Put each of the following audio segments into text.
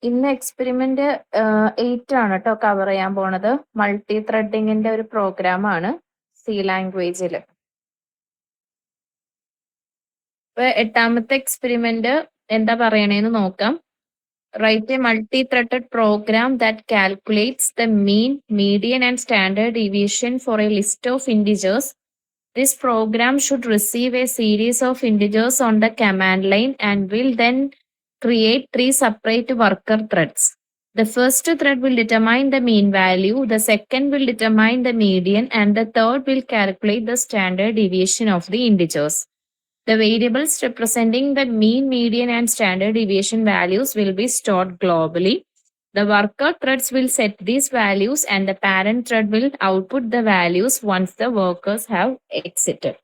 ഇന്ന് എക്സ്പെരിമെന്റ് 8 ആണ് കേട്ടോ കവർ ചെയ്യാൻ പോണത്. മൾട്ടി ത്രെഡിങ്ങിന്റെ ഒരു പ്രോഗ്രാം ആണ് സി ലാംഗ്വേജിൽ. ഇപ്പൊ 8ാമത്തെ എക്സ്പെരിമെന്റ് എന്താ പറയണേന്ന് നോക്കാം. Write a multi threaded program that calculates the mean, median and standard deviation for a list of integers. This program should receive a series of integers on the command line and will then create 3 separate worker threads. The first thread will determine the mean value, the second will determine the median, and the third will calculate the standard deviation of the integers. The variables representing the mean, median, and standard deviation values will be stored globally. The worker threads will set these values and the parent thread will output the values once the workers have exited.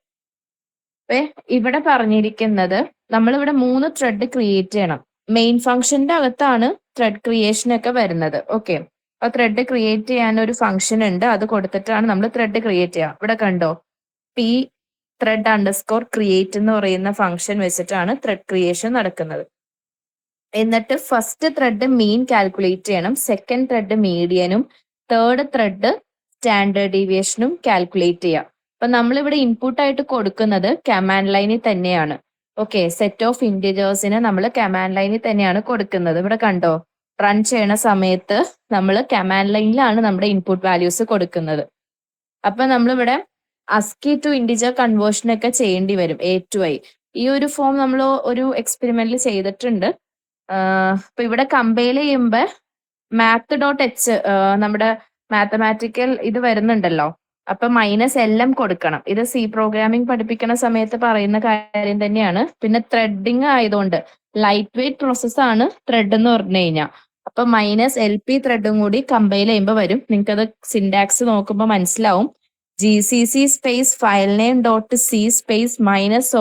ഇവിടെ പറഞ്ഞിരിക്കുന്നത് നമ്മളിവിടെ 3 thread create ചെയ്യണം. Main ഫംഗ്ഷന്റെ അകത്താണ് thread creation ഒക്കെ വരുന്നത്. Okay, അപ്പൊ thread create ചെയ്യാൻ ഒരു ഫംഗ്ഷൻ ഉണ്ട്, അത് കൊടുത്തിട്ടാണ് നമ്മൾ ത്രെഡ് ക്രിയേറ്റ് ചെയ്യുക. ഇവിടെ കണ്ടോ, പി ത്രെഡ് അണ്ടർസ്കോർ ക്രിയേറ്റ് എന്ന് പറയുന്ന ഫംഗ്ഷൻ വെച്ചിട്ടാണ് ത്രെഡ് ക്രിയേഷൻ നടക്കുന്നത്. എന്നിട്ട് ഫസ്റ്റ് ത്രെഡ് മീൻ കാൽക്കുലേറ്റ് ചെയ്യണം, സെക്കൻഡ് ത്രെഡ് മീഡിയനും, തേർഡ് ത്രെഡ് സ്റ്റാൻഡേർഡ് ഡീവിയേഷനും കാൽക്കുലേറ്റ് ചെയ്യാം. അപ്പൊ നമ്മളിവിടെ ഇൻപുട്ട് ആയിട്ട് കൊടുക്കുന്നത് കമാൻഡ് ലൈനിൽ തന്നെയാണ്. ഓക്കെ, സെറ്റ് ഓഫ് ഇൻഡിജേഴ്സിനെ നമ്മൾ കമാൻഡ് ലൈനിൽ തന്നെയാണ് കൊടുക്കുന്നത്. ഇവിടെ കണ്ടോ, റൺ ചെയ്യണ സമയത്ത് നമ്മൾ കമാൻഡ് ലൈനിലാണ് നമ്മുടെ ഇൻപുട്ട് വാല്യൂസ് കൊടുക്കുന്നത്. അപ്പൊ നമ്മളിവിടെ അസ്കി ടു ഇൻഡിജർ കൺവേർഷൻ ഒക്കെ ചെയ്യേണ്ടി വരും, എ ടു ഐ. ഈ ഒരു ഫോം നമ്മൾ ഒരു എക്സ്പെരിമെന്റിൽ ചെയ്തിട്ടുണ്ട്. ഇപ്പൊ ഇവിടെ കമ്പൈൽ ചെയ്യുമ്പോ math.h നമ്മുടെ മാത്തമാറ്റിക്കൽ ഇത് വരുന്നുണ്ടല്ലോ, അപ്പൊ -lm കൊടുക്കണം. ഇത് സി പ്രോഗ്രാമിംഗ് പഠിപ്പിക്കുന്ന സമയത്ത് പറയുന്ന കാര്യം തന്നെയാണ്. പിന്നെ ത്രെഡിങ് ആയതുകൊണ്ട് ലൈറ്റ് വെയിറ്റ് പ്രോസസ് ആണ് ത്രെഡ് എന്ന് പറഞ്ഞു കഴിഞ്ഞാൽ. അപ്പൊ -lp ത്രെഡും കൂടി കമ്പൈൽ ചെയ്യുമ്പോൾ വരും. നിങ്ങൾക്ക് അത് സിൻടാക്സ് നോക്കുമ്പോൾ മനസ്സിലാവും. GCC space file name dot C space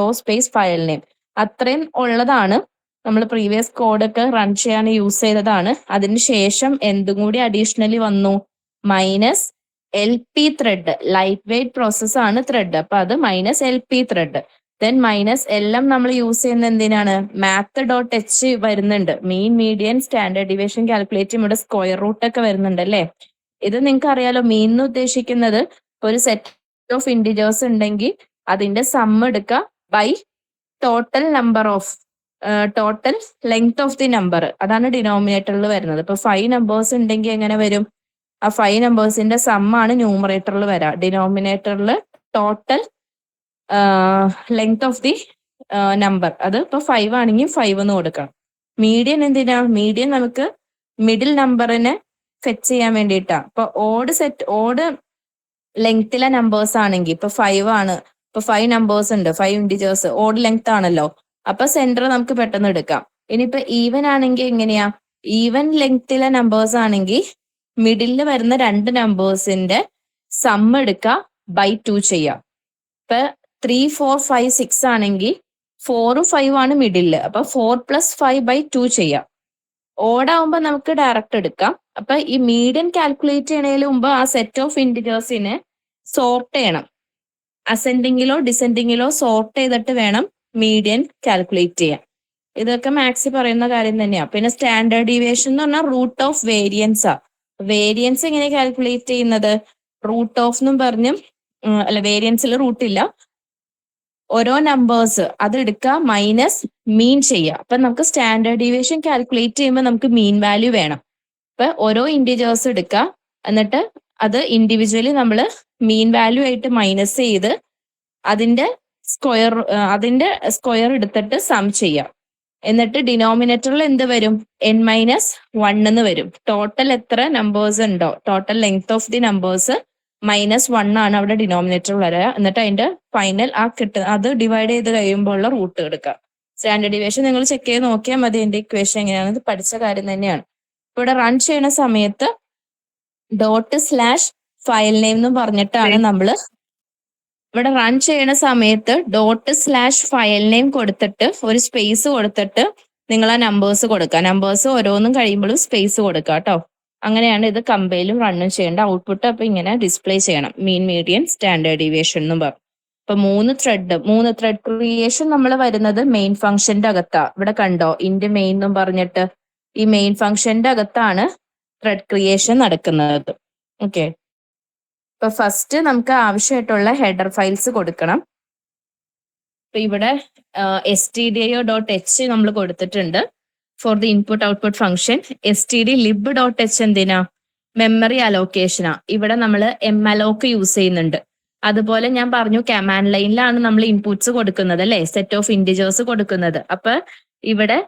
-o space file name, അത്രയും ഉള്ളതാണ്. നമ്മൾ പ്രീവിയസ് കോഡൊക്കെ റൺ ചെയ്യാൻ യൂസ് ചെയ്തതാണ്. അതിനുശേഷം എന്തും കൂടി അഡീഷണലി വന്നു, -lp thread, light weight process ആണ് ത്രെഡ്, അപ്പൊ അത് -lp ത്രെഡ്. ദെൻ -lm നമ്മൾ യൂസ് ചെയ്യുന്ന എന്തിനാണ്, math.h വരുന്നുണ്ട്. മീൻ, മീഡിയൻ, സ്റ്റാൻഡേർഡ് ഡീവിയേഷൻ കാൽക്കുലേറ്റ് ചെയ്യുമ്പോൾ ഇവിടെ സ്ക്വയർ റൂട്ട് ഒക്കെ വരുന്നുണ്ട് അല്ലേ. ഇത് നിങ്ങൾക്ക് അറിയാലോ, മീൻ എന്ന് ഉദ്ദേശിക്കുന്നത് ഒരു സെറ്റ് ഓഫ് ഇൻഡിജേഴ്സ് ഉണ്ടെങ്കിൽ അതിന്റെ സം എടുക്കുക by total number of total length of the number, അതാണ് ഡിനോമിനേറ്ററിൽ വരുന്നത്. ഇപ്പൊ 5 നമ്പേഴ്സ് ഉണ്ടെങ്കിൽ എങ്ങനെ വരും, ആ 5 നമ്പേഴ്സിന്റെ സം ആണ് ന്യൂമറേറ്ററിൽ വരാം. ഡിനോമിനേറ്ററിൽ total length of the number, അത് ഇപ്പൊ 5 ആണെങ്കിൽ 5 എന്ന് കൊടുക്കണം. മീഡിയൻ എന്തിനാ, മീഡിയൻ നമുക്ക് മിഡിൽ നമ്പറിനെ ഫെച്ച് ചെയ്യാൻ വേണ്ടിയിട്ടാ. ഇപ്പൊ ഓഡ് ലെങ്ത്തിലെ നമ്പേഴ്സ് ആണെങ്കിൽ ഇപ്പൊ 5 ആണ്, ഇപ്പൊ 5 നമ്പേഴ്സ് ഉണ്ട്, 5 ഇൻഡിജേഴ്സ്, ഓഡ് ലെങ്ത് ആണല്ലോ, അപ്പൊ സെന്റർ നമുക്ക് പെട്ടെന്ന് എടുക്കാം. ഇനിയിപ്പൊ ഈവൻ ആണെങ്കിൽ എങ്ങനെയാ, ഈവൻ ലെങ്ത്തിലെ നമ്പേഴ്സ് ആണെങ്കിൽ മിഡിലിൽ വരുന്ന 2 നമ്പേഴ്സിന്റെ സം എടുക്കുക ബൈ 2 ചെയ്യാം. ഇപ്പൊ 3, 4, 5, 6 ആണെങ്കിൽ 4ഉം 5ഉം ആണ് മിഡില്, അപ്പൊ 4 + 5/2 ചെയ്യാം. ഓടാവുമ്പോ നമുക്ക് ഡയറക്റ്റ് എടുക്കാം. അപ്പൊ ഈ മീഡിയൻ കാൽക്കുലേറ്റ് ചെയ്യണതിന് മുമ്പ് ആ സെറ്റ് ഓഫ് ഇൻഡിജേഴ്സിനെ സോർട്ട് ചെയ്യണം. അസെൻഡിങ്ങിലോ ഡിസെൻഡിങ്ങിലോ സോർട്ട് ചെയ്തിട്ട് വേണം മീഡിയൻ കാൽക്കുലേറ്റ് ചെയ്യാൻ. ഇതൊക്കെ മാത്സിൽ പറയുന്ന കാര്യം തന്നെയാണ്. പിന്നെ സ്റ്റാൻഡേർഡ് ഡീവിയേഷൻ എന്ന് പറഞ്ഞാൽ റൂട്ട് ഓഫ് വേരിയൻസാ. വേരിയൻസ് എങ്ങനെ കാൽക്കുലേറ്റ് ചെയ്യുന്നത്, റൂട്ട് ഓഫ് എന്നും പറഞ്ഞും, അല്ല വേരിയൻസിൽ റൂട്ട് ഇല്ല, ഓരോ നമ്പേഴ്സ് അത് എടുക്കുക മൈനസ് മീൻ ചെയ്യുക. അപ്പൊ നമുക്ക് സ്റ്റാൻഡേർഡ് ഡീവിയേഷൻ കാൽക്കുലേറ്റ് ചെയ്യുമ്പോൾ നമുക്ക് മീൻ വാല്യൂ വേണം. അപ്പൊ ഓരോ ഇൻഡിജേഴ്സ് എടുക്കുക, എന്നിട്ട് അത് ഇൻഡിവിജ്വലി നമ്മൾ മീൻ വാല്യൂ ആയിട്ട് മൈനസ് ചെയ്ത് അതിന്റെ സ്ക്വയർ എടുത്തിട്ട് സം ചെയ്യാം. എന്നിട്ട് ഡിനോമിനേറ്ററിൽ എന്ത് വരും, n-1 എന്ന് വരും. ടോട്ടൽ എത്ര നമ്പേഴ്സ് ഉണ്ടോ, total length of the numbers -1 ആണ് അവിടെ ഡിനോമിനേറ്റർ വരിക. എന്നിട്ട് അതിന്റെ ഫൈനൽ അത് ഡിവൈഡ് ചെയ്ത് കഴിയുമ്പോൾ ഉള്ള റൂട്ട് എടുക്കുക. സ്റ്റാൻഡേർഡ് ഡീവിയേഷൻ നിങ്ങൾ ചെക്ക് ചെയ്ത് നോക്കിയാൽ മതി. എന്റെ ഇക്വേഷൻ എങ്ങനെയാണ്, ഇത് പഠിച്ച കാര്യം തന്നെയാണ്. ഇവിടെ റൺ ചെയ്യുന്ന സമയത്ത് ./ഫയൽ നെയിം എന്ന് പറഞ്ഞിട്ടാണ് നമ്മൾ ഇവിടെ റൺ ചെയ്യുന്ന സമയത്ത് ./ഫയൽ നെയിം കൊടുത്തിട്ട് ഒരു സ്പേസ് കൊടുത്തിട്ട് നിങ്ങൾ ആ നമ്പേഴ്സ് കൊടുക്കുക. നമ്പേഴ്സ് ഓരോന്നും കഴിയുമ്പോഴും സ്പേസ് കൊടുക്കുക കേട്ടോ. അങ്ങനെയാണ് ഇത് കമ്പൈലും റണ്ണും ചെയ്യേണ്ട. ഔട്ട്പുട്ട് അപ്പൊ ഇങ്ങനെ ഡിസ്പ്ലേ ചെയ്യണം, മീൻ, മീഡിയൻ, സ്റ്റാൻഡേർഡ് ഡീവിയേഷൻ എന്നും പറഞ്ഞു. ഇപ്പൊ 3 ത്രെഡ് ക്രിയേഷൻ നമ്മൾ വരുന്നത് മെയിൻ ഫംഗ്ഷന്റെ അകത്താ. ഇവിടെ കണ്ടോ, ഇന്റ് മെയിൻ എന്നും പറഞ്ഞിട്ട് ഈ മെയിൻ ഫംഗ്ഷന്റെ അകത്താണ് ത്രെഡ് ക്രിയേഷൻ നടക്കുന്നത്. ഓക്കെ, ഇപ്പൊ ഫസ്റ്റ് നമുക്ക് ആവശ്യമായിട്ടുള്ള ഹെഡർ ഫയൽസ് കൊടുക്കണം. ഇപ്പൊ ഇവിടെ stdio.h നമ്മൾ കൊടുത്തിട്ടുണ്ട് for the input output function. stdlib.h എന്തിനാ? മെമ്മറി അലോക്കേഷനാ. ഇവിടെ നമ്മൾ malloc യൂസ് ചെയ്യുന്നുണ്ട്. അതുപോലെ ഞാൻ പറഞ്ഞു കമാൻഡ് ലൈനിലാണ് നമ്മൾ ഇൻപുട്സ് കൊടുക്കുന്നത് അല്ലെ, സെറ്റ് ഓഫ് ഇന്റിജേഴ്സ് കൊടുക്കുന്നത്. അപ്പൊ ഇവിടെ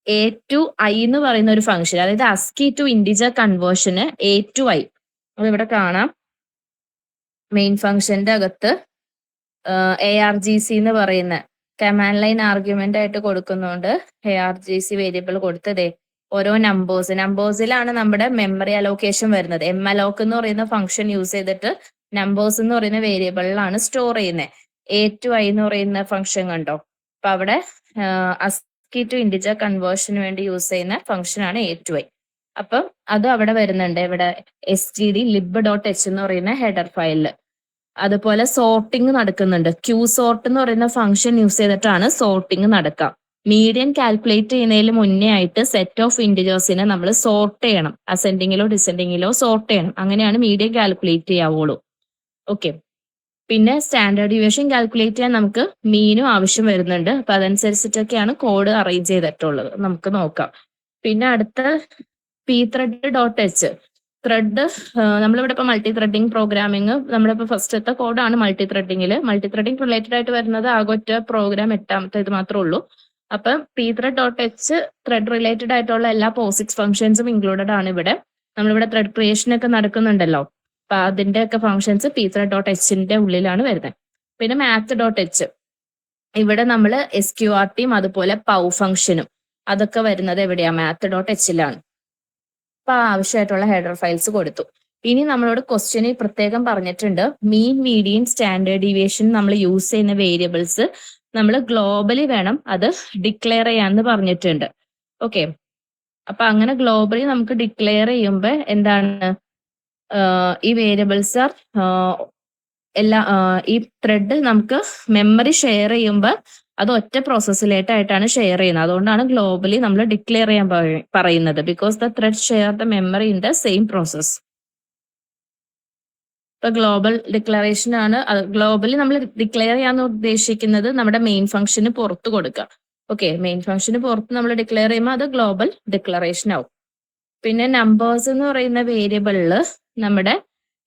a to i എന്ന് പറയുന്ന ഒരു ഫംഗ്ഷൻ, അതായത് ASCII ടു ഇന്റിജർ കൺവേർഷന് a to i അത് ഇവിടെ കാണാം. മെയിൻ ഫംഗ്ഷന്റെ അകത്ത് argc എന്ന് പറയുന്ന കമാൻഡ് ലൈൻ ആർഗ്യുമെന്റ് ആയിട്ട് കൊടുക്കുന്നതുകൊണ്ട് argc വേരിയബിൾ കൊടുത്തതേ ഓരോ നമ്പേഴ്സിലാണ് നമ്മുടെ മെമ്മറി അലോക്കേഷൻ വരുന്നത്. malloc എന്ന് പറയുന്ന ഫംഗ്ഷൻ യൂസ് ചെയ്തിട്ട് നമ്പേഴ്സ് എന്ന് പറയുന്ന വേരിയബിളിലാണ് സ്റ്റോർ ചെയ്യുന്നത്. a to i എന്ന് പറയുന്ന ഫംഗ്ഷൻ കണ്ടോ? അപ്പൊ അവിടെ ASCII ടു ഇന്റിജർ കൺവേർഷന് വേണ്ടി യൂസ് ചെയ്യുന്ന ഫംഗ്ഷൻ ആണ് a to i. അപ്പം അത് അവിടെ വരുന്നുണ്ട്, ഇവിടെ stdlib.h എന്ന് പറയുന്ന ഹെഡർ ഫയലില്. അതുപോലെ സോർട്ടിങ് നടക്കുന്നുണ്ട്. ക്യൂ സോർട്ട് എന്ന് പറയുന്ന ഫംഗ്ഷൻ യൂസ് ചെയ്തിട്ടാണ് സോർട്ടിങ് നടക്കുക. മീഡിയൻ കാൽക്കുലേറ്റ് ചെയ്യുന്നതിന് മുന്നേ ആയിട്ട് സെറ്റ് ഓഫ് ഇന്റിജേഴ്സിനെ നമ്മൾ സോർട്ട് ചെയ്യണം. അസെൻഡിങ്ങിലോ ഡിസെൻഡിങ്ങിലോ സോർട്ട് ചെയ്യണം. അങ്ങനെയാണ് മീഡിയൻ കാൽക്കുലേറ്റ് ചെയ്യാവുള്ളൂ. ഓക്കെ, പിന്നെ സ്റ്റാൻഡേർഡ് ഡീവിയേഷൻ കാൽക്കുലേറ്റ് ചെയ്യാൻ നമുക്ക് മീനും ആവശ്യം വരുന്നുണ്ട്. അപ്പൊ അതനുസരിച്ചിട്ടൊക്കെയാണ് കോഡ് അറേഞ്ച് ചെയ്തിട്ടുള്ളത്. നമുക്ക് നോക്കാം. പിന്നെ അടുത്ത pthread.h ത്രെഡ്. നമ്മളിവിടെ ഇപ്പൊ മൾട്ടി ത്രെഡിങ് പ്രോഗ്രാമിംഗ്, നമ്മളിപ്പോ ഫസ്റ്റത്തെ കോഡാണ് മൾട്ടി ത്രെഡിങ്ങിൽ. മൾട്ടി ത്രെഡിങ് റിലേറ്റഡ് ആയിട്ട് വരുന്നത് ആകൊറ്റ പ്രോഗ്രാം 8ാമത്തെ ഇത് മാത്രമേ ഉള്ളൂ. അപ്പൊ pthread.h ത്രെഡ് റിലേറ്റഡ് ആയിട്ടുള്ള എല്ലാ POSIX ഫംഗ്ഷൻസും ഇൻക്ലൂഡഡ് ആണ് ഇവിടെ. നമ്മളിവിടെ ത്രെഡ് ക്രിയേഷൻ ഒക്കെ നടക്കുന്നുണ്ടല്ലോ, അപ്പൊ അതിന്റെ ഒക്കെ ഫംഗ്ഷൻസ് pthread.hന്റെ ഉള്ളിലാണ് വരുന്നത്. പിന്നെ math.h ഇവിടെ നമ്മൾ SQRTയും അതുപോലെ പൗ ഫംഗ്ഷനും അതൊക്കെ വരുന്നത് എവിടെയാ? math.hലാണ്. അപ്പൊ ആവശ്യമായിട്ടുള്ള ഹെഡർ ഫയൽസ് കൊടുത്തു. ഇനി നമ്മളോട് ക്വസ്റ്റ്യനിൽ പ്രത്യേകം പറഞ്ഞിട്ടുണ്ട് മീൻ, മീഡിയൻ, സ്റ്റാൻഡേർഡ് ഡീവിയേഷൻ നമ്മൾ യൂസ് ചെയ്യുന്ന വേരിയബിൾസ് നമ്മൾ ഗ്ലോബലി വേണം അത് ഡിക്ലെയർ ചെയ്യാന്ന് പറഞ്ഞിട്ടുണ്ട്. ഓക്കെ, അപ്പൊ അങ്ങനെ ഗ്ലോബലി നമുക്ക് ഡിക്ലെയർ ചെയ്യുമ്പോൾ എന്താണ്, ഈ വേരിയബിൾസ് എല്ലാ ഈ ത്രെഡ് നമുക്ക് മെമ്മറി ഷെയർ ചെയ്യുമ്പോൾ അത് ഒറ്റ പ്രോസസ്സിലേട്ടായിട്ടാണ് ഷെയർ ചെയ്യുന്നത്. അതുകൊണ്ടാണ് ഗ്ലോബലി നമ്മൾ ഡിക്ലെയർ ചെയ്യാൻ പറയുന്നത്. Because the thread share the memory in the same process. ഇപ്പൊ ഗ്ലോബൽ ഡിക്ലറേഷൻ ആണ്. ഗ്ലോബലി നമ്മൾ ഡിക്ലെയർ ചെയ്യാന്ന് ഉദ്ദേശിക്കുന്നത് നമ്മുടെ മെയിൻ ഫംഗ്ഷന് പുറത്ത് കൊടുക്കുക. ഓക്കെ, മെയിൻ ഫംഗ്ഷന് പുറത്ത് നമ്മൾ ഡിക്ലെയർ ചെയ്യുമ്പോൾ അത് ഗ്ലോബൽ ഡിക്ലറേഷൻ ആവും. പിന്നെ നമ്പേഴ്സ് എന്ന് പറയുന്ന വേരിയബിളില് നമ്മുടെ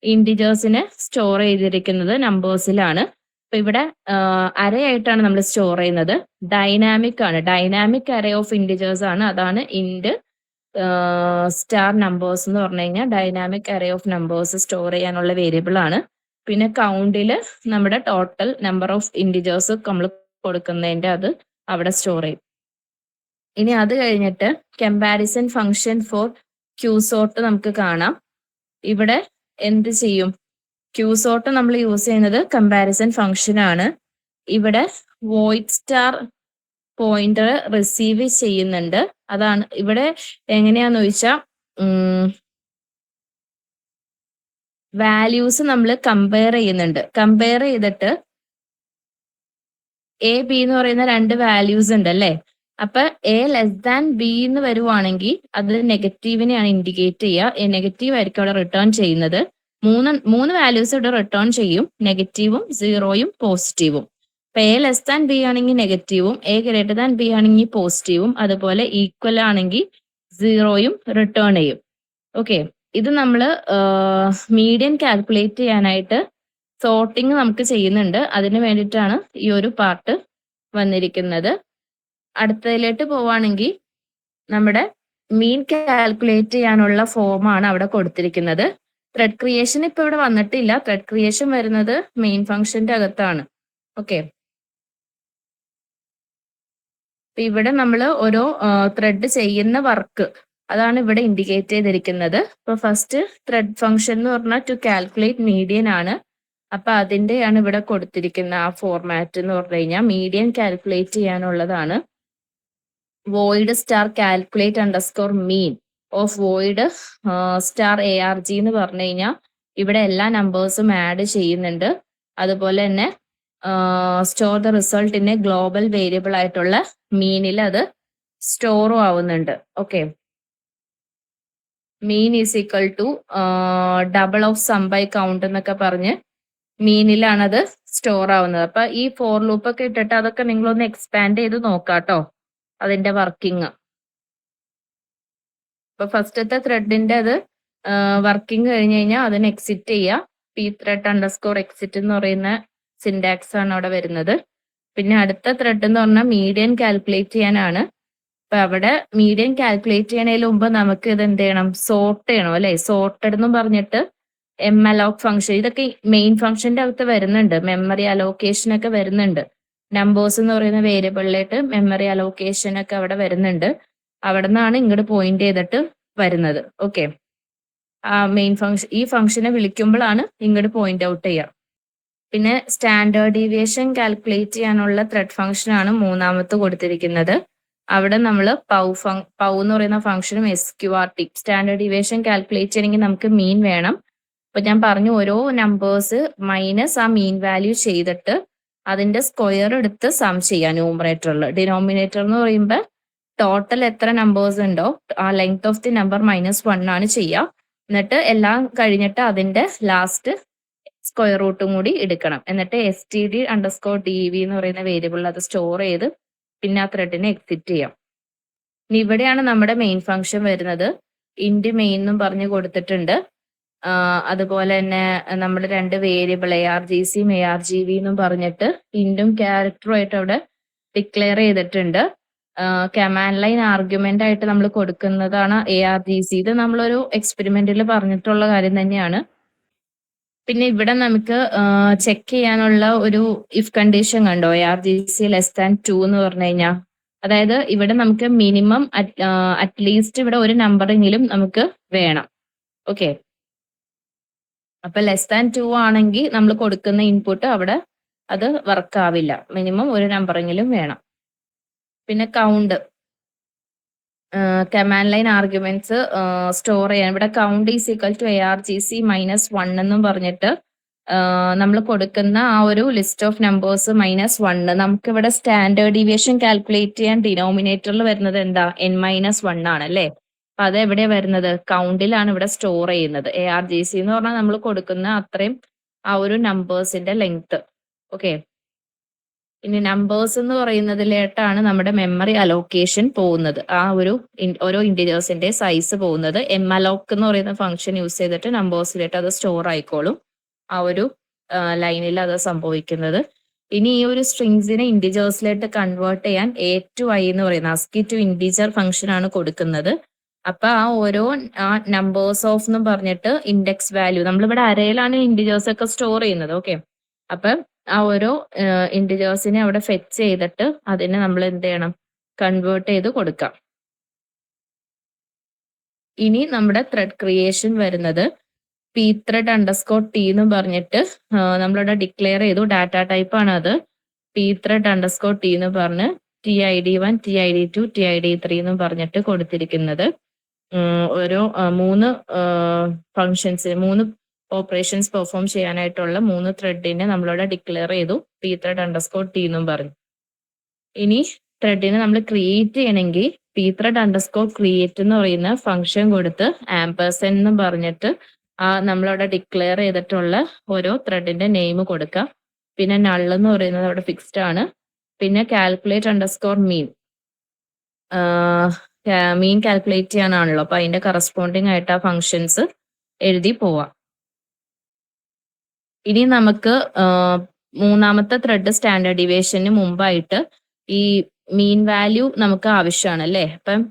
ഇന്റിജേഴ്സിനെ സ്റ്റോർ ചെയ്തിരിക്കുന്നത് നമ്പേഴ്സിലാണ്. അപ്പൊ ഇവിടെ അറേയായിട്ടാണ് നമ്മൾ സ്റ്റോർ ചെയ്യുന്നത്. ഡൈനാമിക് ആണ്, ഡൈനാമിക് അറേ ഓഫ് ഇന്റിജേഴ്സ് ആണ്. അതാണ് ഇൻഡ് സ്റ്റാർ നമ്പേഴ്സ് എന്ന് പറഞ്ഞു കഴിഞ്ഞാൽ dynamic array of numbers store ചെയ്യാനുള്ള വേരിയബിൾ ആണ്. പിന്നെ കൗണ്ടില് നമ്മുടെ ടോട്ടൽ നമ്പർ ഓഫ് ഇന്റിജേഴ്സ് നമ്മൾ കൊടുക്കുന്നതിന്റെ അത് അവിടെ സ്റ്റോർ ചെയ്യും. ഇനി അത് കഴിഞ്ഞിട്ട് കമ്പാരിസൺ ഫംഗ്ഷൻ ഫോർ ക്യൂസോർട്ട് നമുക്ക് കാണാം. ഇവിടെ എന്ത് ചെയ്യും? ക്യൂസോർട്ട് നമ്മൾ യൂസ് ചെയ്യുന്നത് കമ്പാരിസൺ ഫംഗ്ഷൻ ആണ്. ഇവിടെ വോയിഡ് സ്റ്റാർ പോയിന്റർ റിസീവ് ചെയ്യുന്നുണ്ട്. അതാണ് ഇവിടെ എങ്ങനെയാന്ന് ചോദിച്ചാൽ വാല്യൂസ് നമ്മൾ കമ്പയർ ചെയ്യുന്നുണ്ട്. കമ്പയർ ചെയ്തിട്ട് എ ബി എന്ന് പറയുന്ന രണ്ട് വാല്യൂസ് ഉണ്ട് അല്ലെ. അപ്പൊ എ ലെസ് ദാൻ ബി എന്ന് വരുവാണെങ്കിൽ അത് നെഗറ്റീവിനെയാണ് ഇൻഡിക്കേറ്റ് ചെയ്യുക. നെഗറ്റീവ് ആയിരിക്കും അവിടെ റിട്ടേൺ ചെയ്യുന്നത്. മൂന്ന് വാല്യൂസ് ഇവിടെ റിട്ടേൺ ചെയ്യും, നെഗറ്റീവും, സീറോയും, പോസിറ്റീവും. അപ്പൊ എ ലെസ് ദാൻ ബി ആണെങ്കിൽ നെഗറ്റീവും, എ ഗ്രേറ്റർ ദാൻ ബി ആണെങ്കിൽ പോസിറ്റീവും, അതുപോലെ ഈക്വൽ ആണെങ്കിൽ സീറോയും റിട്ടേൺ ചെയ്യും. ഓക്കെ, ഇത് നമ്മൾ മീഡിയൻ കാൽക്കുലേറ്റ് ചെയ്യാനായിട്ട് സോർട്ടിങ് നമുക്ക് ചെയ്യുന്നുണ്ട്. അതിന് വേണ്ടിയിട്ടാണ് ഈ ഒരു പാർട്ട് വന്നിരിക്കുന്നത്. അടുത്തതിലേക്ക് പോവാണെങ്കിൽ നമ്മുടെ മീൻ കാൽക്കുലേറ്റ് ചെയ്യാനുള്ള ഫോമാണ് അവിടെ കൊടുത്തിരിക്കുന്നത്. ത്രെഡ് ക്രിയേഷൻ ഇപ്പൊ ഇവിടെ വന്നിട്ടില്ല. ത്രെഡ് ക്രിയേഷൻ വരുന്നത് മെയിൻ ഫംഗ്ഷന്റെ അകത്താണ്. ഓക്കെ, ഇവിടെ നമ്മൾ ഓരോ ത്രെഡ് ചെയ്യുന്ന വർക്ക് അതാണ് ഇവിടെ ഇൻഡിക്കേറ്റ് ചെയ്തിരിക്കുന്നത്. ഇപ്പൊ ഫസ്റ്റ് ത്രെഡ് ഫംഗ്ഷൻ എന്ന് പറഞ്ഞാൽ ടു കാൽക്കുലേറ്റ് മീഡിയൻ ആണ്. അപ്പൊ അതിന്റെയാണ് ഇവിടെ കൊടുത്തിരിക്കുന്ന ആ ഫോർമാറ്റ് എന്ന് പറഞ്ഞു കഴിഞ്ഞാൽ മീഡിയൻ കാൽക്കുലേറ്റ് ചെയ്യാനുള്ളതാണ്. Void star calculate underscore mean of void star arg എന്ന് പറഞ്ഞു കഴിഞ്ഞാൽ ഇവിടെ എല്ലാ നമ്പേഴ്സും ആഡ് ചെയ്യുന്നുണ്ട്. അതുപോലെ തന്നെ സ്റ്റോർ ദ റിസൾട്ടിനെ ഗ്ലോബൽ വേരിയബിൾ ആയിട്ടുള്ള മീനിൽ അത് സ്റ്റോറും ആവുന്നുണ്ട്. Okay, mean is equal to double of sum by count എന്നൊക്കെ പറഞ്ഞ് മീനിലാണ് അത് സ്റ്റോർ ആവുന്നത്. അപ്പൊ ഈ ഫോർ ലൂപ്പ് ഒക്കെ ഇട്ടിട്ട് അതൊക്കെ നിങ്ങളൊന്ന് എക്സ്പാൻഡ് ചെയ്ത് നോക്കാട്ടോ അതിന്റെ വർക്കിംഗ്. അപ്പൊ ഫസ്റ്റത്തെ ത്രെഡിന്റെ അത് വർക്കിംഗ് കഴിഞ്ഞ് കഴിഞ്ഞാൽ അതിന് എക്സിറ്റ് ചെയ്യുക. പി ത്രെഡ് അണ്ടർസ്കോർ എക്സിറ്റ് എന്ന് പറയുന്ന സിൻടാക്സ് ആണ് അവിടെ വരുന്നത്. പിന്നെ അടുത്ത ത്രെഡ് എന്ന് പറഞ്ഞാൽ മീഡിയൻ കാൽക്കുലേറ്റ് ചെയ്യാനാണ്. അപ്പൊ അവിടെ മീഡിയൻ കാൽക്കുലേറ്റ് ചെയ്യണതിന് മുമ്പ് നമുക്ക് ഇത് എന്ത് ചെയ്യണം, സോർട്ട് ചെയ്യണം അല്ലെ. സോർട്ടഡ് എന്നും പറഞ്ഞിട്ട് എം അലോക്ക് ഫംഗ്ഷൻ, ഇതൊക്കെ മെയിൻ ഫംഗ്ഷന്റെ അകത്ത് വരുന്നുണ്ട്. മെമ്മറി അലോക്കേഷൻ ഒക്കെ വരുന്നുണ്ട്. നമ്പേഴ്സ് എന്ന് പറയുന്ന വേരിയബിളിലായിട്ട് മെമ്മറി അലോക്കേഷൻ ഒക്കെ അവിടെ വരുന്നുണ്ട്. അവിടെ നിന്നാണ് ഇങ്ങോട്ട് പോയിന്റ് ചെയ്തിട്ട് വരുന്നത്. ഓക്കെ, ആ മെയിൻ ഫംഗ്ഷൻ ഈ ഫംഗ്ഷനെ വിളിക്കുമ്പോഴാണ് ഇങ്ങോട്ട് പോയിന്റ് ഔട്ട് ചെയ്യുക. പിന്നെ സ്റ്റാൻഡേർഡ് ഡീവിയേഷൻ കാൽക്കുലേറ്റ് ചെയ്യാനുള്ള ത്രെഡ് ഫംഗ്ഷൻ ആണ് മൂന്നാമത്തെ കൊടുത്തിരിക്കുന്നത്. അവിടെ നമ്മൾ പൗ എന്ന് പറയുന്ന ഫംഗ്ഷനും SQRT സ്റ്റാൻഡേർഡ് ഡീവിയേഷൻ കാൽക്കുലേറ്റ് ചെയ്യണമെങ്കിൽ നമുക്ക് മീൻ വേണം. അപ്പൊ ഞാൻ പറഞ്ഞു ഓരോ നമ്പേഴ്സ് മൈനസ് ആ മീൻ വാല്യൂ ചെയ്തിട്ട് അതിന്റെ സ്ക്വയർ എടുത്ത് സം ചെയ്യാം ന്യൂമറേറ്ററിൽ. ഡിനോമിനേറ്റർ എന്ന് പറയുമ്പോൾ ടോട്ടൽ എത്ര നമ്പേഴ്സ് ഉണ്ടോ ആ ലെങ്ത് ഓഫ് ദി നമ്പർ -1 ആണ് ചെയ്യുക. എന്നിട്ട് എല്ലാം കഴിഞ്ഞിട്ട് അതിന്റെ ലാസ്റ്റ് സ്ക്വയർ റൂട്ടും കൂടി എടുക്കണം. എന്നിട്ട് std_dv എന്ന് പറയുന്ന വേരിയബിളിൽ അത് സ്റ്റോർ ചെയ്ത് പിന്നെ ആ ത്രെഡിനെ എക്സിറ്റ് ചെയ്യാം. ഇനി ഇവിടെയാണ് നമ്മുടെ മെയിൻ ഫംഗ്ഷൻ വരുന്നത്. ഇൻഡ് മെയിൻ എന്നും പറഞ്ഞ് കൊടുത്തിട്ടുണ്ട്. അതുപോലെ തന്നെ നമ്മുടെ രണ്ട് വേരിയബിൾ ARGC ARGV എന്നും പറഞ്ഞിട്ട് ഇൻഡും ക്യാരക്ടറും ആയിട്ട് അവിടെ ഡിക്ലെയർ ചെയ്തിട്ടുണ്ട്. കമാൻഡ് ലൈൻ ആർഗ്യുമെന്റ് ആയിട്ട് നമ്മൾ കൊടുക്കുന്നതാണ് ARGC. ഇത് നമ്മളൊരു എക്സ്പെരിമെന്റിൽ പറഞ്ഞിട്ടുള്ള കാര്യം തന്നെയാണ്. പിന്നെ ഇവിടെ നമുക്ക് ചെക്ക് ചെയ്യാനുള്ള ഒരു ഇഫ് കണ്ടീഷൻ കണ്ടോ, ARGC <2 എന്ന് പറഞ്ഞു കഴിഞ്ഞാൽ, അതായത് ഇവിടെ നമുക്ക് മിനിമം അറ്റ്ലീസ്റ്റ് ഇവിടെ ഒരു നമ്പറെങ്കിലും നമുക്ക് വേണം. ഓക്കെ, അപ്പൊ <2 ആണെങ്കിൽ നമ്മൾ കൊടുക്കുന്ന ഇൻപുട്ട് അവിടെ അത് വർക്ക് ആവില്ല. മിനിമം ഒരു നമ്പറെങ്കിലും വേണം. പിന്നെ count, command line arguments store ചെയ്യാൻ ഇവിടെ count is equal to ARGC -1 എന്നും പറഞ്ഞിട്ട് നമ്മൾ കൊടുക്കുന്ന ആ ഒരു ലിസ്റ്റ് ഓഫ് നമ്പേഴ്സ് -1. നമുക്ക് ഇവിടെ സ്റ്റാൻഡേർഡ് ഡീവിയേഷൻ കാൽക്കുലേറ്റ് ചെയ്യാൻ ഡിനോമിനേറ്ററിൽ വരുന്നത് എന്താ, n-1 ആണ് അല്ലേ. അപ്പൊ അത് എവിടെയാ വരുന്നത്, കൗണ്ടിലാണ് ഇവിടെ സ്റ്റോർ ചെയ്യുന്നത്. ARGC എന്ന് പറഞ്ഞാൽ നമ്മൾ കൊടുക്കുന്ന അത്രയും ആ ഒരു നമ്പേഴ്സിന്റെ ലെങ്ത്. ഓക്കെ, ഇനി നമ്പേഴ്സ് എന്ന് പറയുന്നതിലേട്ടാണ് നമ്മുടെ മെമ്മറി അലോക്കേഷൻ പോകുന്നത്. ആ ഒരു ഓരോ ഇന്റിജേഴ്സിന്റെ സൈസ് പോകുന്നത്. malloc എന്ന് പറയുന്ന ഫംഗ്ഷൻ യൂസ് ചെയ്തിട്ട് നമ്പേഴ്സിലേട്ട് അത് സ്റ്റോർ ആയിക്കോളും. ആ ഒരു ലൈനിൽ അത് സംഭവിക്കുന്നത്. ഇനി ഈ ഒരു സ്ട്രിങ്സിനെ ഇന്റിജേഴ്സിലേക്ക് കൺവേർട്ട് ചെയ്യാൻ A to I എന്ന് പറയുന്ന ASCII to integer ഫംഗ്ഷൻ ആണ് കൊടുക്കുന്നത്. അപ്പൊ ആ ഓരോ നമ്പേഴ്സ് ഓഫ് എന്ന് പറഞ്ഞിട്ട് ഇൻഡെക്സ് വാല്യൂ, നമ്മളിവിടെ അരയിലാണ് ഇന്റിജേഴ്സ് ഒക്കെ സ്റ്റോർ ചെയ്യുന്നത്. ഓക്കെ, അപ്പൊ ആ ഓരോ ഇന്റിജേഴ്സിനെ അവിടെ ഫെച്ച് ചെയ്തിട്ട് അതിനെ നമ്മൾ എന്ത് ചെയ്യണം, കൺവേർട്ട് ചെയ്ത് കൊടുക്കാം. ഇനി നമ്മുടെ ത്രെഡ് ക്രിയേഷൻ വരുന്നത് pthread_t എന്ന് പറഞ്ഞിട്ട് നമ്മളിവിടെ ഡിക്ലെയർ ചെയ്തു. ഡാറ്റ ടൈപ്പ് ആണ് അത്. pthread_t എന്ന് പറഞ്ഞ് TID1 TID2 TID3 എന്ന് പറഞ്ഞിട്ട് കൊടുത്തിരിക്കുന്നത്. ഓരോ 3 ഫങ്ഷൻസ് 3 ഓപ്പറേഷൻസ് പെർഫോം ചെയ്യാനായിട്ടുള്ള 3 ത്രെഡിനെ നമ്മളിവിടെ ഡിക്ലെയർ ചെയ്തു pthread_t എന്നും പറഞ്ഞു. ഇനി ത്രെഡിനെ നമ്മൾ ക്രിയേറ്റ് ചെയ്യണമെങ്കിൽ pthread_create എന്ന് പറയുന്ന ഫംഗ്ഷൻ കൊടുത്ത് ആംപേഴ്സൻഡ് എന്ന് പറഞ്ഞിട്ട് നമ്മളവിടെ ഡിക്ലെയർ ചെയ്തിട്ടുള്ള ഓരോ ത്രെഡിന്റെ നെയിം കൊടുക്കാം. പിന്നെ നൾ എന്ന് പറയുന്നത് അവിടെ ഫിക്സ്ഡ് ആണ്. പിന്നെ calculate_mean മീൻ കാൽക്കുലേറ്റ് ചെയ്യാനാണല്ലോ, അപ്പൊ അതിന്റെ കറസ്പോണ്ടിങ് ആയിട്ട് ആ ഫങ്ഷൻസ് എഴുതി പോവാം. ഇനി നമുക്ക് മൂന്നാമത്തെ ത്രെഡ് സ്റ്റാൻഡേർഡ് ഡീവിയേഷന് മുമ്പായിട്ട് ഈ മീൻ വാല്യൂ നമുക്ക് ആവശ്യമാണ് അല്ലേ. അപ്പം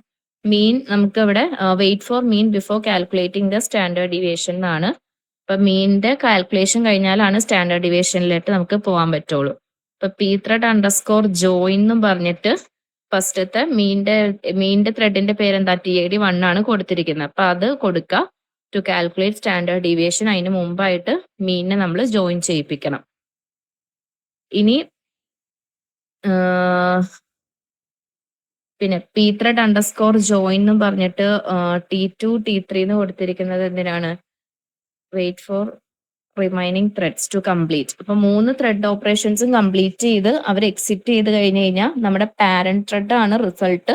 മീൻ നമുക്ക് ഇവിടെ wait for mean before calculating the standard deviation എന്നാണ്. അപ്പൊ മീനിന്റെ കാൽക്കുലേഷൻ കഴിഞ്ഞാലാണ് സ്റ്റാൻഡേർഡ് ഡീവിയേഷനിലേക്ക് നമുക്ക് പോകാൻ പറ്റുള്ളൂ. അപ്പൊ pthread_join എന്നും പറഞ്ഞിട്ട് ഫസ്റ്റത്തെ മീനിന്റെ ത്രെഡിന്റെ പേര് എന്താ, TID1 ആണ് കൊടുത്തിരിക്കുന്നത്. അപ്പൊ അത് കൊടുക്കുക ടു കാൽക്കുലേറ്റ് സ്റ്റാൻഡേർഡ് ഡീവിയേഷൻ. അതിന് മുമ്പായിട്ട് മീനിനെ നമ്മൾ ജോയിൻ ചെയ്യിപ്പിക്കണം. ഇനി പിന്നെ pthread_join എന്നും പറഞ്ഞിട്ട് T2 T3 എന്ന് കൊടുത്തിരിക്കുന്നത് എന്തിനാണ്, wait for remaining threads to complete. അപ്പൊ 3 ത്രെഡ് ഓപ്പറേഷൻസും കംപ്ലീറ്റ് ചെയ്ത് അവർ എക്സിറ്റ് ചെയ്ത് കഴിഞ്ഞ് കഴിഞ്ഞാൽ നമ്മുടെ പാരന്റ് ത്രെഡ് ആണ് റിസൾട്ട്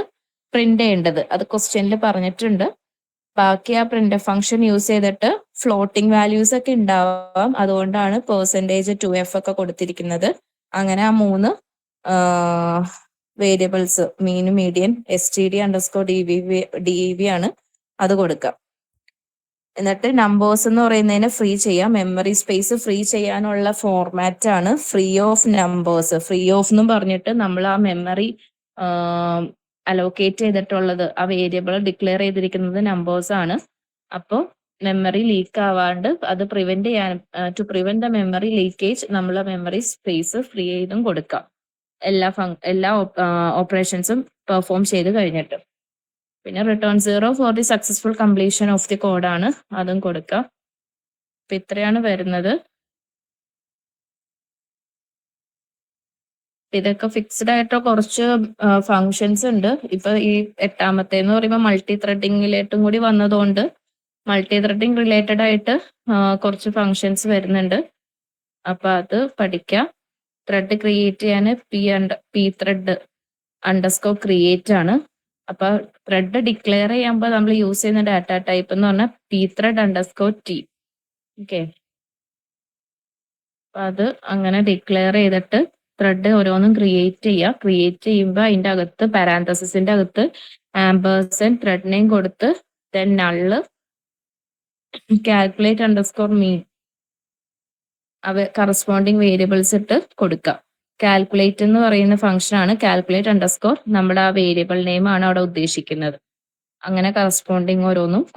പ്രിന്റ് ചെയ്യേണ്ടത്. അത് ക്വസ്റ്റ്യനിൽ പറഞ്ഞിട്ടുണ്ട്. ബാക്കി ആ പ്രിന്റ് ഫംഗ്ഷൻ യൂസ് ചെയ്തിട്ട് ഫ്ലോട്ടിംഗ് വാല്യൂസ് ഒക്കെ ഉണ്ടാവാം. അതുകൊണ്ടാണ് പെർസെൻറ്റേജ് 2f ഒക്കെ കൊടുത്തിരിക്കുന്നത്. അങ്ങനെ ആ 3 വേരിയബിൾസ് മീൻ, മീഡിയൻ, std_dev ആണ് അത് കൊടുക്കാം. എന്നിട്ട് നമ്പേഴ്സ് എന്ന് പറയുന്നതിനെ ഫ്രീ ചെയ്യാം. മെമ്മറി സ്പേസ് ഫ്രീ ചെയ്യാനുള്ള ഫോർമാറ്റ് ആണ് free of numbers. Free of എന്നും പറഞ്ഞിട്ട് നമ്മൾ ആ മെമ്മറി അലോക്കേറ്റ് ചെയ്തിട്ടുള്ളത്, ആ വേരിയബിൾ ഡിക്ലെയർ ചെയ്തിരിക്കുന്നത് നമ്പേഴ്സ് ആണ്. അപ്പോൾ മെമ്മറി ലീക്ക് ആവാണ്ട് അത് പ്രിവെന്റ് ചെയ്യാൻ, to prevent the memory leakage നമ്മൾ മെമ്മറി സ്പേസ് ഫ്രീ ചെയ്തും കൊടുക്കാം. എല്ലാ ഓപ്പറേഷൻസും പെർഫോം ചെയ്ത് കഴിഞ്ഞിട്ട്. പിന്നെ return 0 for the successful completion of the കോഡാണ്, അതും കൊടുക്കാം. അപ്പൊ ഇത്രയാണ് വരുന്നത്. ഇതൊക്കെ ഫിക്സ്ഡ് ആയിട്ട് കുറച്ച് ഫങ്ഷൻസ് ഉണ്ട്. ഇപ്പൊ ഈ 8ാമത്തെ എന്ന് പറയുമ്പോൾ മൾട്ടി ത്രെഡിങ്ങിലേട്ടും കൂടി വന്നതുകൊണ്ട് മൾട്ടി ത്രെഡിങ് റിലേറ്റഡ് ആയിട്ട് കുറച്ച് ഫങ്ഷൻസ് വരുന്നുണ്ട്. അപ്പൊ അത് പഠിക്കാം. ത്രെഡ് ക്രിയേറ്റ് ചെയ്യാൻ പി ത്രെഡ് അണ്ടർസ്കോർ ക്രിയേറ്റ് ആണ്. അപ്പൊ ത്രെഡ് ഡിക്ലെയർ ചെയ്യുമ്പോൾ നമ്മൾ യൂസ് ചെയ്യുന്ന ഡാറ്റ ടൈപ്പ് എന്ന് പറഞ്ഞാൽ P thread underscore T. Okay, അപ്പൊ അത് അങ്ങനെ ഡിക്ലെയർ ചെയ്തിട്ട് ത്രെഡ് ഓരോന്നും ക്രിയേറ്റ് ചെയ്യുക. ക്രിയേറ്റ് ചെയ്യുമ്പോൾ അതിന്റെ അകത്ത് പാരാന്തസിന്റെ അകത്ത് ആംപേഴ്സൻഡ് ത്രെഡ് നെയിം കൊടുത്ത് ദെൻ നള്ള് കാൽക്കുലേറ്റ് അണ്ടർസ്കോർ മീൻ കറസ്പോണ്ടിങ് വേരിയബിൾസ് ഇട്ട് കൊടുക്കുക. കാൽക്കുലേറ്റ് എന്ന് പറയുന്ന ഫംഗ്ഷൻ ആണ്. കാൽക്കുലേറ്റ് അണ്ടർസ്കോർ നമ്മുടെ ആ വേരിയബിൾ നെയിം ആണ് അവിടെ ഉദ്ദേശിക്കുന്നത്. അങ്ങനെ കറസ്പോണ്ടിങ് ഓരോന്നും